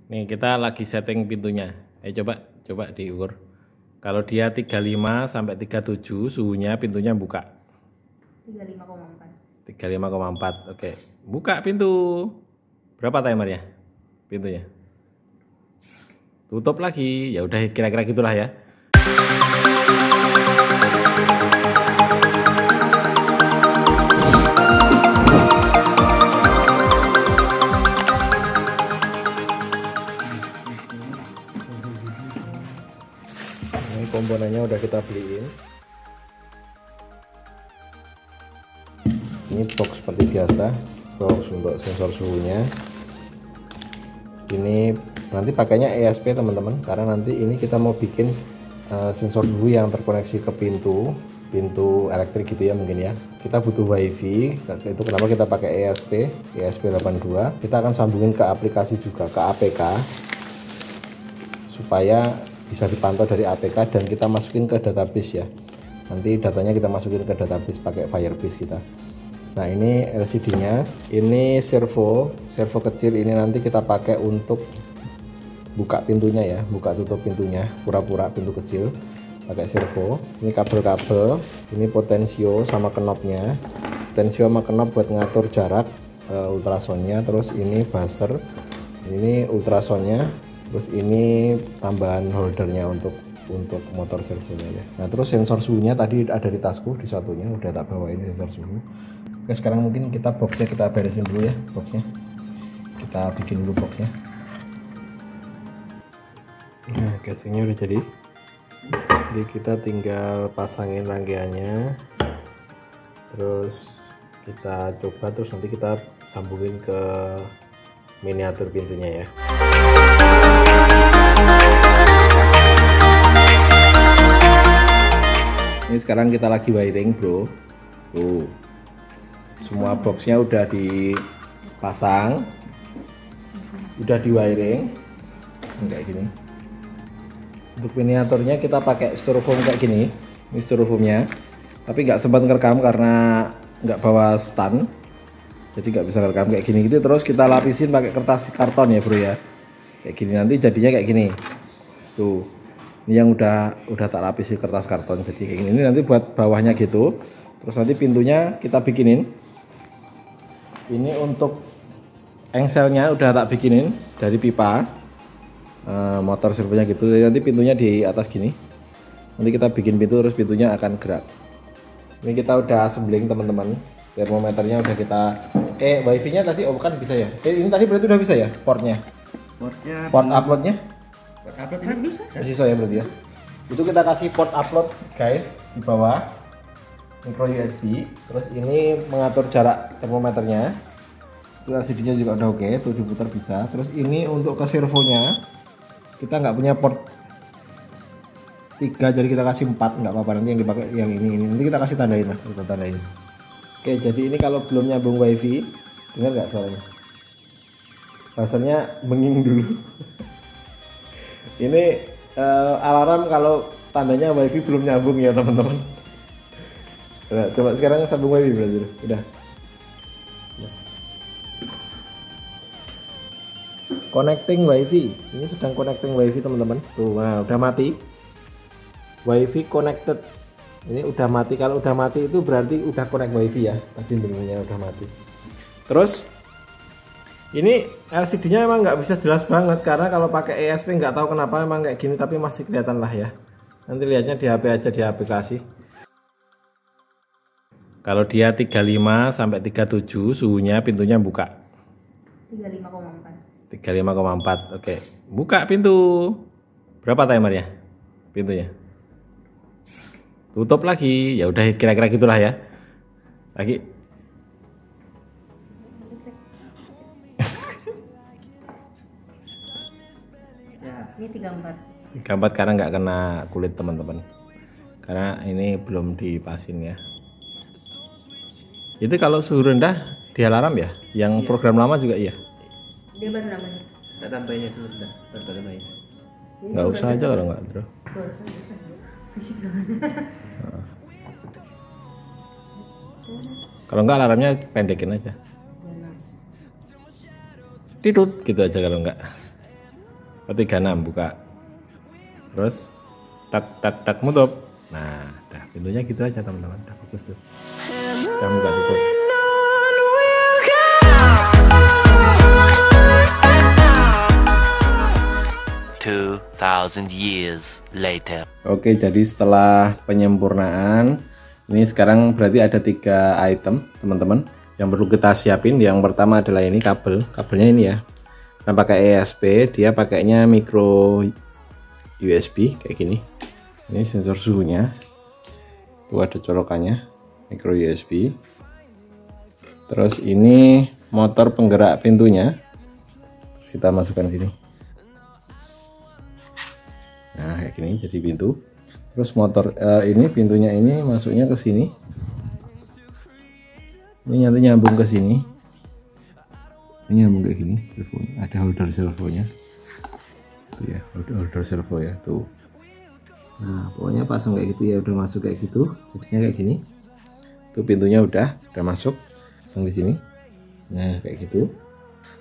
Nih kita lagi setting pintunya. Coba diukur. Kalau dia 35 sampai 37 suhunya pintunya buka. 35,4. 35,4. Oke. Buka pintu. Berapa timernya? Pintunya. Tutup lagi. Ya udah kira-kira gitulah ya. Ini komponennya udah kita beliin. Ini box seperti biasa, box untuk sensor suhunya. Ini nanti pakainya ESP teman-teman, karena nanti ini kita mau bikin sensor suhu yang terkoneksi ke pintu elektrik gitu ya mungkin ya. Kita butuh WiFi, itu kenapa kita pakai ESP82. Kita akan sambungin ke aplikasi juga, ke APK, supaya bisa dipantau dari APK dan kita masukin ke database ya. Nanti datanya kita masukin ke database pakai Firebase kita. Nah ini LCD-nya, ini servo kecil, ini nanti kita pakai untuk buka pintunya ya, buka tutup pintunya, pura-pura pintu kecil, pakai servo. Ini kabel-kabel, ini potensio sama knopnya, potensio sama knop buat ngatur jarak ultrasonnya, terus ini buzzer, ini ultrasonnya, terus ini tambahan holdernya untuk motor servonya ya. Nah terus sensor suhunya tadi ada di tasku, di satunya udah tak bawa ini sensor suhu. Oke sekarang mungkin kita boxnya kita beresin dulu ya, boxnya kita bikin dulu boxnya. Nah casingnya udah jadi, jadi kita tinggal pasangin rangkaiannya, terus kita coba, terus nanti kita sambungin ke miniatur pintunya ya. Ini sekarang kita lagi wiring bro, tuh semua boxnya udah dipasang, udah di wiring kayak gini. Untuk miniaturnya kita pakai styrofoam kayak gini, ini styrofoamnya, tapi nggak sempat ngerekam karena nggak bawa stand, jadi nggak bisa ngerekam kayak gini gitu. Terus kita lapisin pakai kertas karton ya bro ya, kayak gini, nanti jadinya kayak gini tuh. Ini yang udah tak lapisi kertas karton jadi kayak gini. Ini nanti buat bawahnya gitu. Terus nanti pintunya kita bikinin. Ini untuk engselnya udah tak bikinin dari pipa motor servonya gitu. Jadi nanti pintunya di atas gini. Nanti kita bikin pintu, terus pintunya akan gerak. Ini kita udah assembling teman-teman. Termometernya udah kita wifi-nya tadi kan bisa ya. Ini tadi berarti udah bisa ya portnya. Port uploadnya? Bisa ya berarti ya. Itu kita kasih port upload guys di bawah, micro USB. Terus ini mengatur jarak termometernya. Itu LCD-nya juga udah oke, tuh diputar bisa. Terus ini untuk ke servonya kita nggak punya port 3, jadi kita kasih 4, nggak apa-apa, nanti yang dipakai yang ini nanti kita kasih tandain lah, kita tandain. Oke, jadi ini kalau belum nyambung wifi, dengar nggak suaranya? Bahasanya benging dulu. Ini alarm kalau tandanya wifi belum nyambung ya teman-teman. Nah, coba sekarang sambung wifi berarti udah. Connecting wifi, ini sedang connecting wifi teman-teman. Tuh, nah udah mati. Wifi connected. Ini udah mati. Kalau udah mati itu berarti udah connect wifi ya. Tadi bentuknya udah mati. Terus ini LCD-nya emang nggak bisa jelas banget karena kalau pakai ESP nggak tahu kenapa emang kayak gini, tapi masih kelihatan lah ya. Nanti lihatnya di HP aja, di aplikasi. Kalau dia 35 sampai 37 suhunya pintunya buka. 35,4. 35,4. Oke. Buka pintu. Berapa timernya? Pintunya. Tutup lagi. Ya udah kira-kira gitulah ya. Lagi. Ini 34. 34 karena nggak kena kulit teman-teman. Karena ini belum dipasin ya. Itu kalau suhu rendah di alarm ya? Yang iya. Program lama juga iya? Dia baru nambahin. Tak tambahinnya sudah, baru tambahin. Nggak usah aja kalau nggak bro. Kalau nggak alarmnya pendekin aja. Tidut gitu aja kalau nggak. Oh, 36 buka. Terus tak nutup. Nah, dah pintunya gitu aja teman-teman. Dah bagus tuh. Kita buka tutup. 2000 years later. Oke, jadi setelah penyempurnaan, ini sekarang berarti ada 3 item teman-teman yang perlu kita siapin. Yang pertama adalah ini kabelnya ini ya. Nah, pakai ESP, dia pakainya micro USB kayak gini. Ini sensor suhunya. Tuh ada colokannya, micro USB. Terus ini motor penggerak pintunya. Terus kita masukkan gini. Nah, kayak gini jadi pintu. Terus motor ini pintunya ini masuknya ke sini. Ini nanti nyambung ke sini. Ini nyambung kayak gini, servonya. Ada holder servonya. Tuh ya, holder servo ya, tuh. Nah, pokoknya pasang kayak gitu ya, udah masuk kayak gitu. Jadinya kayak gini. Tuh pintunya udah masuk. Pasang di sini. Nah, kayak gitu.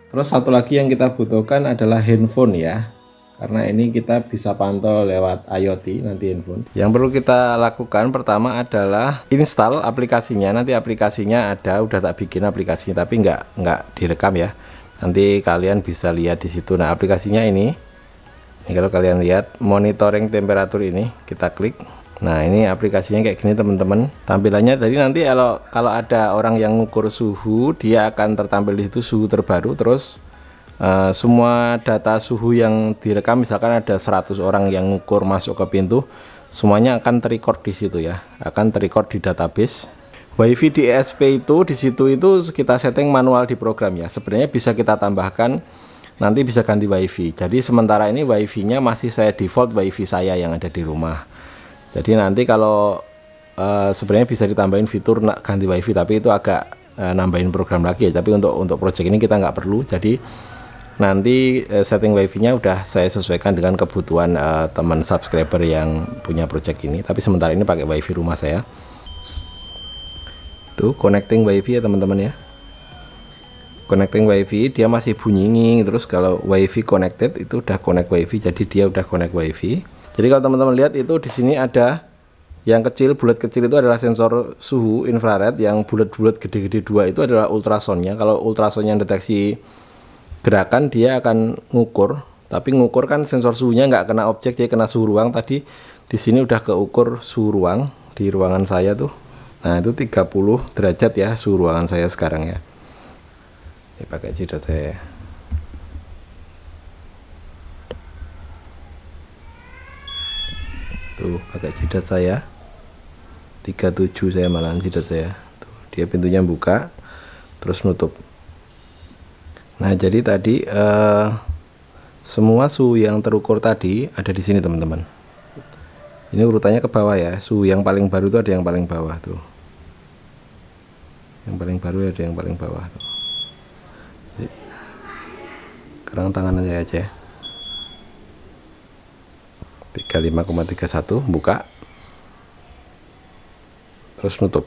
Terus satu lagi yang kita butuhkan adalah handphone ya. Karena ini kita bisa pantau lewat IoT nanti handphone. Yang perlu kita lakukan pertama adalah install aplikasinya. Nanti aplikasinya ada, udah tak bikin aplikasinya, tapi nggak direkam ya. Nanti kalian bisa lihat di situ. Nah, aplikasinya ini kalau kalian lihat monitoring temperatur ini, kita klik. Nah, ini aplikasinya kayak gini teman-teman. Tampilannya tadi nanti kalau ada orang yang ngukur suhu, dia akan tertampil di situ suhu terbaru. Terus semua data suhu yang direkam, misalkan ada 100 orang yang ngukur masuk ke pintu, semuanya akan terrecord di situ ya, akan terrecord di database. WiFi di ESP itu di situ itu kita setting manual di program ya. Sebenarnya bisa kita tambahkan, nanti bisa ganti WiFi. Jadi sementara ini WiFi-nya masih saya default WiFi saya yang ada di rumah. Jadi nanti kalau sebenarnya bisa ditambahin fitur ganti WiFi, tapi itu agak nambahin program lagi ya. Tapi untuk project ini kita nggak perlu. Jadi nanti setting wifi-nya udah saya sesuaikan dengan kebutuhan teman subscriber yang punya project ini. Tapi sementara ini pakai wifi rumah saya. Tuh connecting wifi ya teman-teman ya. Connecting wifi dia masih bunyi. Terus kalau wifi connected itu udah connect wifi, jadi dia udah connect wifi. Jadi kalau teman-teman lihat itu di sini ada yang kecil, bulat kecil itu adalah sensor suhu infrared. Yang bulat-bulat gede-gede 2 itu adalah ultrasonnya. Kalau ultrasonnya deteksi gerakan dia akan ngukur, tapi ngukur kan sensor suhunya nggak kena objek, dia kena suhu ruang. Tadi di sini udah keukur suhu ruang di ruangan saya tuh. Nah, itu 30 derajat ya suhu ruangan saya sekarang ya. Ini pakai jidat saya. Tuh pakai jidat saya 37, saya malahan jidat saya. Tuh, dia pintunya buka terus nutup. Nah, jadi tadi semua suhu yang terukur tadi ada di sini teman-teman. Ini urutannya ke bawah ya. Suhu yang paling baru itu ada yang paling bawah tuh. Yang paling baru ada yang paling bawah tuh. Jadi, sekarang tangan saya aja. 35,31 buka. Terus nutup.